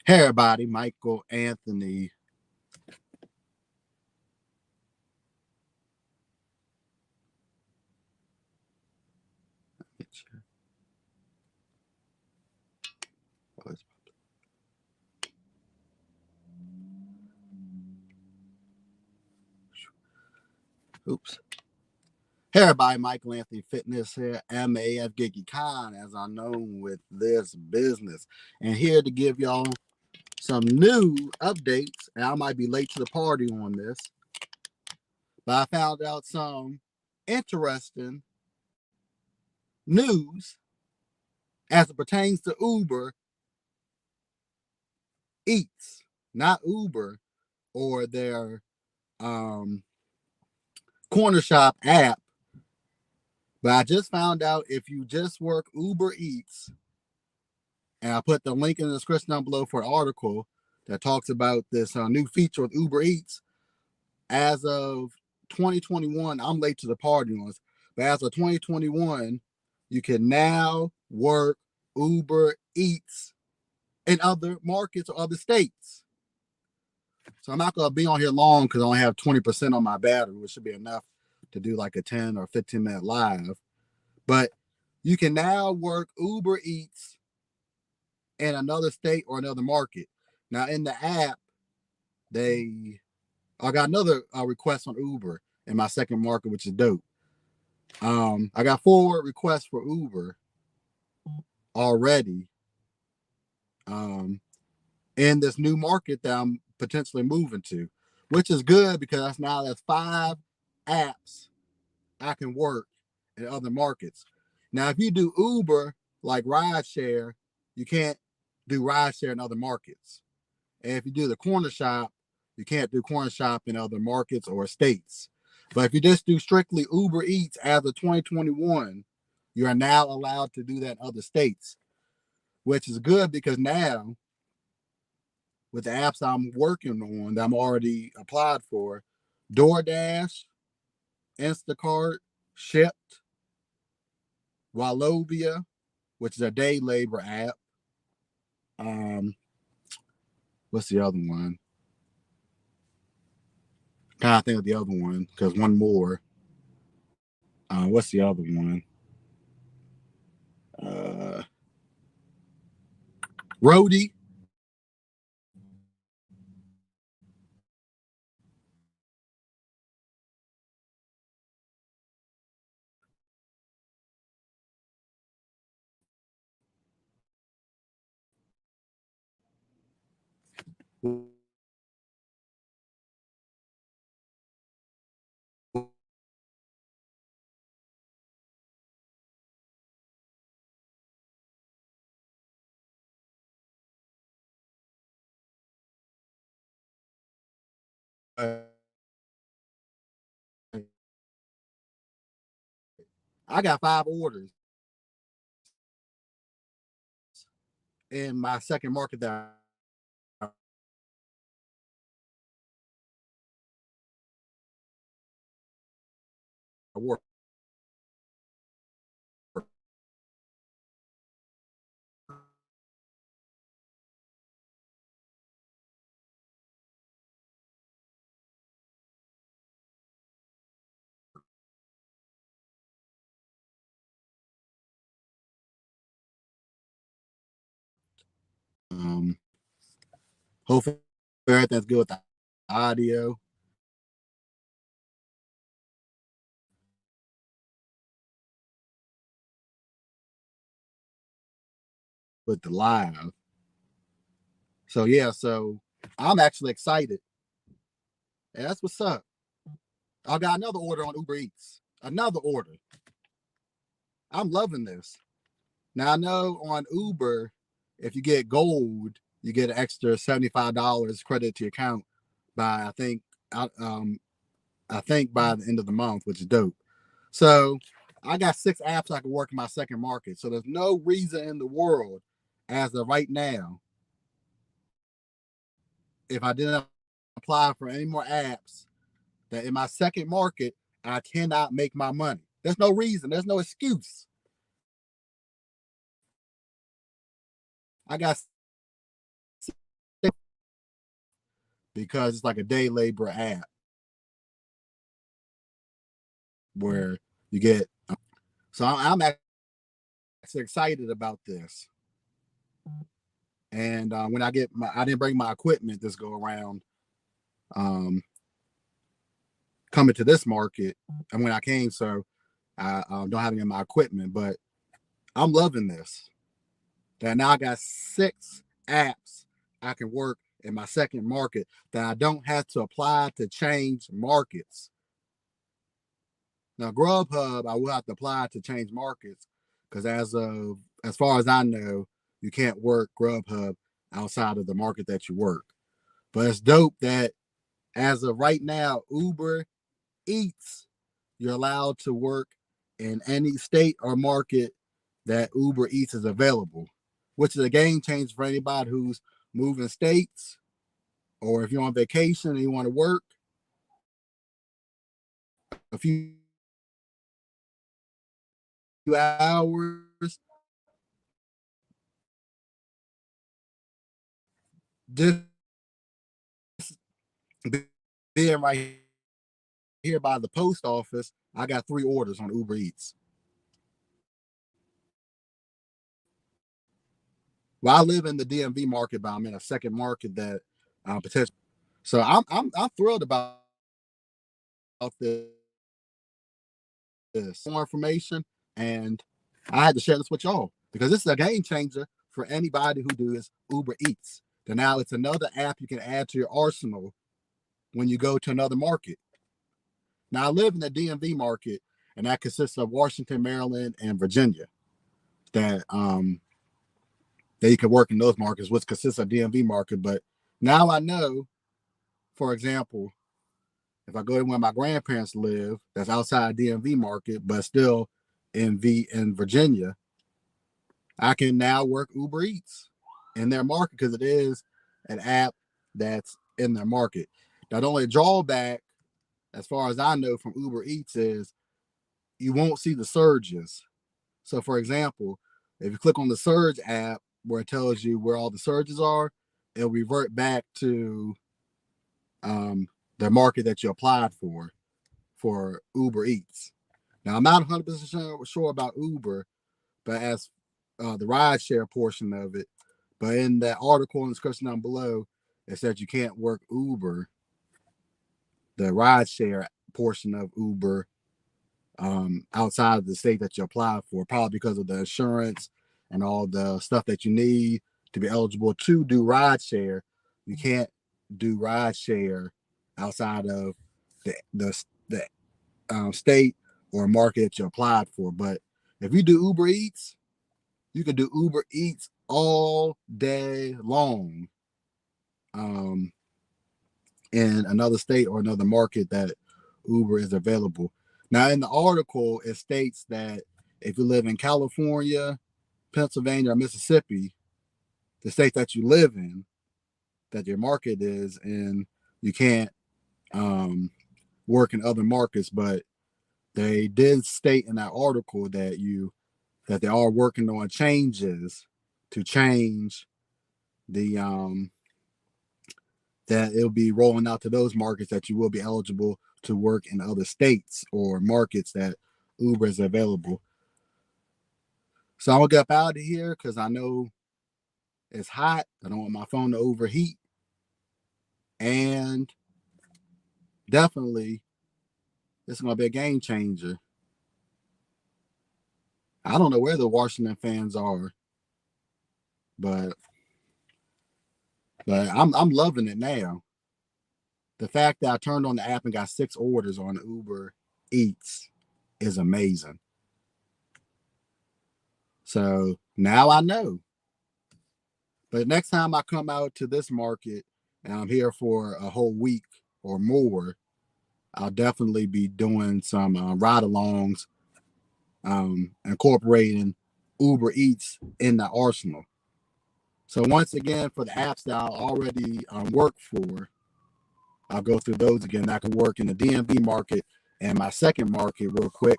Hey everybody, Michael Anthony. Oops. Hey everybody, Michael Anthony Fitness here, MAF GigEcon, as I'm known with this business. And here to give y'all some new updates. And I might be late to the party on this, but I found out some interesting news as it pertains to Uber Eats, not Uber or their corner shop app. But I just found out if you just work Uber Eats, and I put the link in the description down below for an article that talks about this new feature with Uber Eats. As of 2021, I'm late to the party on this, but as of 2021, you can now work Uber Eats in other markets or other states. So I'm not going to be on here long because I only have 20% on my battery, which should be enough to do like a 10 or 15-minute live. But you can now work Uber Eats in another state or another market. Now in the app, I got another request on Uber in my second market, which is dope. I got 4 requests for Uber already in this new market that I'm potentially moving to, which is good because now there's 5 apps I can work in other markets. Now, if you do Uber like rideshare, you can't do rideshare in other markets. And if you do the corner shop, you can't do corner shop in other markets or states. But if you just do strictly Uber Eats as of 2021, you are now allowed to do that in other states, which is good because now with the apps I'm working on that I'm already applied for, DoorDash, Instacart, Shipt, Wallobia, which is a day labor app. What's the other one? Kind of think of the other one because one more. What's the other one? Roadie. I got 5 orders in my second market that I work. Hopefully everything's good with the audio. With the live. So yeah, so I'm actually excited. And that's what's up. I got another order on Uber Eats. Another order. I'm loving this. Now I know on Uber, if you get gold, you get an extra $75 credit to your account by I think by the end of the month, which is dope. So I got 6 apps I can work in my second market. So there's no reason in the world as of right now, if I didn't apply for any more apps, that in my second market, I cannot make my money. There's no reason. There's no excuse. I got because it's like a day labor app where you get. So I'm actually excited about this. And when I didn't bring my equipment this go around. Coming to this market, and when I came, so I don't have any of my equipment, but I'm loving this. That now I got 6 apps I can work in my second market that I don't have to apply to change markets. Now Grubhub, I will have to apply to change markets because as far as I know, you can't work Grubhub outside of the market that you work. But it's dope that as of right now, Uber Eats, you're allowed to work in any state or market that Uber Eats is available, which is a game changer for anybody who's moving states, or if you're on vacation and you want to work a few hours, just being right here by the post office, I got 3 orders on Uber Eats. Well, I live in the DMV market, but I'm in a second market that potentially. So I'm thrilled about this. More information, and I had to share this with y'all because this is a game changer for anybody who does Uber Eats. So now it's another app you can add to your arsenal when you go to another market. Now I live in the DMV market, and that consists of Washington, Maryland, and Virginia. That you can work in those markets, which consists of DMV market. But now I know, for example, if I go to where my grandparents live, that's outside DMV market, but still in Virginia, I can now work Uber Eats in their market because it is an app that's in their market. Now, the only drawback, as far as I know from Uber Eats, is you won't see the surges. So, for example, if you click on the surge app where it tells you where all the surges are, it'll revert back to the market that you applied for Uber Eats. Now, I'm not 100% sure about Uber, but as the rideshare portion of it, but in that article and discussion down below, it says you can't work Uber, the rideshare portion of Uber, outside of the state that you apply for, probably because of the insurance and all the stuff that you need to be eligible to do rideshare. You can't do rideshare outside of the state or market that you applied for. But if you do Uber Eats, you can do Uber Eats all day long in another state or another market that Uber is available. Now, in the article, it states that if you live in California, Pennsylvania, or Mississippi, the state that you live in, that your market is in, you can't work in other markets. But they did state in that article that they are working on changes to change the that it'll be rolling out to those markets that you will be eligible to work in other states or markets that Uber is available. So I'm gonna get up out of here because I know it's hot. I don't want my phone to overheat. And definitely it's gonna be a game changer. I don't know where the Washington fans are, but I'm loving it now. The fact that I turned on the app and got 6 orders on Uber Eats is amazing. So now I know. But next time I come out to this market and I'm here for a whole week or more, I'll definitely be doing some ride-alongs, incorporating Uber Eats in the arsenal. So once again, for the apps that I already work for, I'll go through those again. I can work in the DMV market and my second market real quick.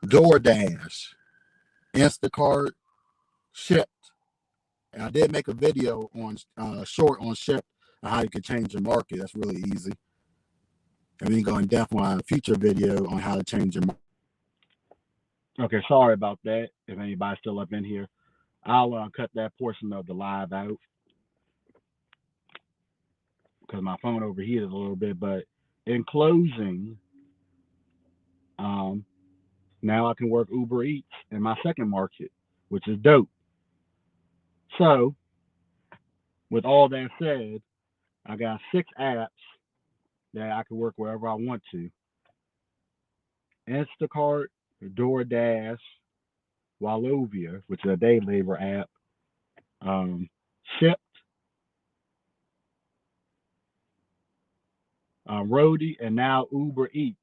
DoorDash, Instacart, Shipped. And I did make a video on short on Shipped on how you can change your market. That's really easy. And we can go in depth on a future video on how to change your market. Okay, sorry about that. If anybody's still up in here, I'll cut that portion of the live out because my phone overheated a little bit. But in closing, now I can work Uber Eats in my second market, which is dope. So, with all that said, I got 6 apps that I can work wherever I want to. Instacart, DoorDash, Wallovia, which is a day labor app, Shipt, Roadie, and now Uber Eats.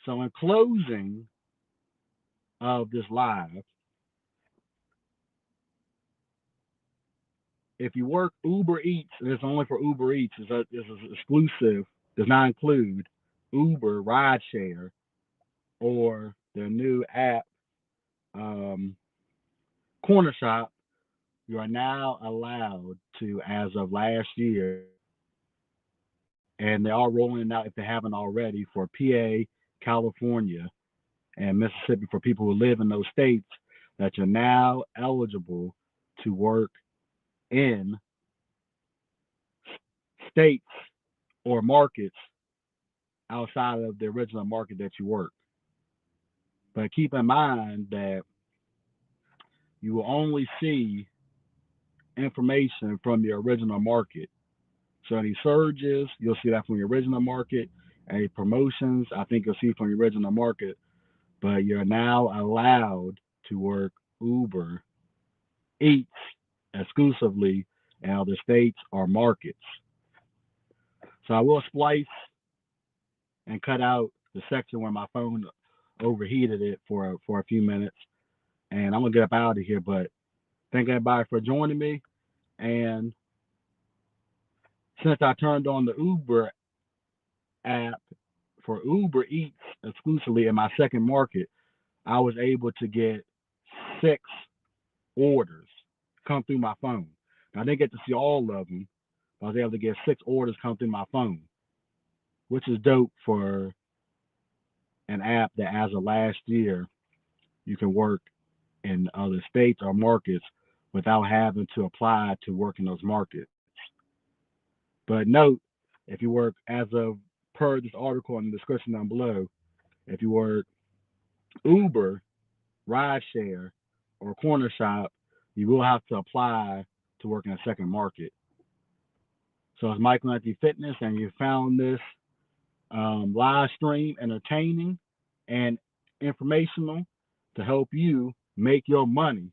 So in closing of this live, if you work Uber Eats, and it's only for Uber Eats, this is exclusive, does not include Uber, Rideshare, or their new app, Corner Shop. You are now allowed to, as of last year, and they are rolling it out if they haven't already for PA, California, and Mississippi for people who live in those states, that you're now eligible to work in states or markets outside of the original market that you work. But keep in mind that you will only see information from your original market. So any surges, you'll see that from your original market. Any promotions, I think you'll see from your original market. But you're now allowed to work Uber Eats exclusively in other states or markets. So I will splice and cut out the section where my phone overheated it for a few minutes. And I'm going to get up out of here. But thank everybody for joining me. And since I turned on the Uber app for Uber Eats exclusively in my second market, I was able to get 6 orders come through my phone. Now, I didn't get to see all of them, but I was able to get 6 orders come through my phone, which is dope for an app that, as of last year, you can work in other states or markets without having to apply to work in those markets. But note, if you work, as of per this article in the description down below, if you work Uber, Rideshare, or Corner Shop, you will have to apply to work in a second market. So it's Michael Anthony Fitness, and you found this live stream entertaining and informational to help you make your money.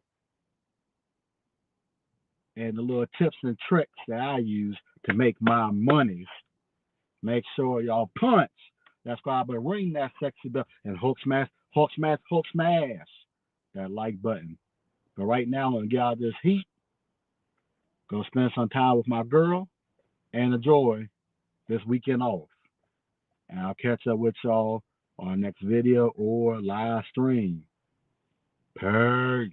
And the little tips and tricks that I use to make my monies. Make sure y'all punch that subscribe button, ring that sexy bell, and Hulk smash that like button. But right now, I'm going to get out of this heat, go spend some time with my girl, and enjoy this weekend off. And I'll catch up with y'all on the next video or live stream. Peace.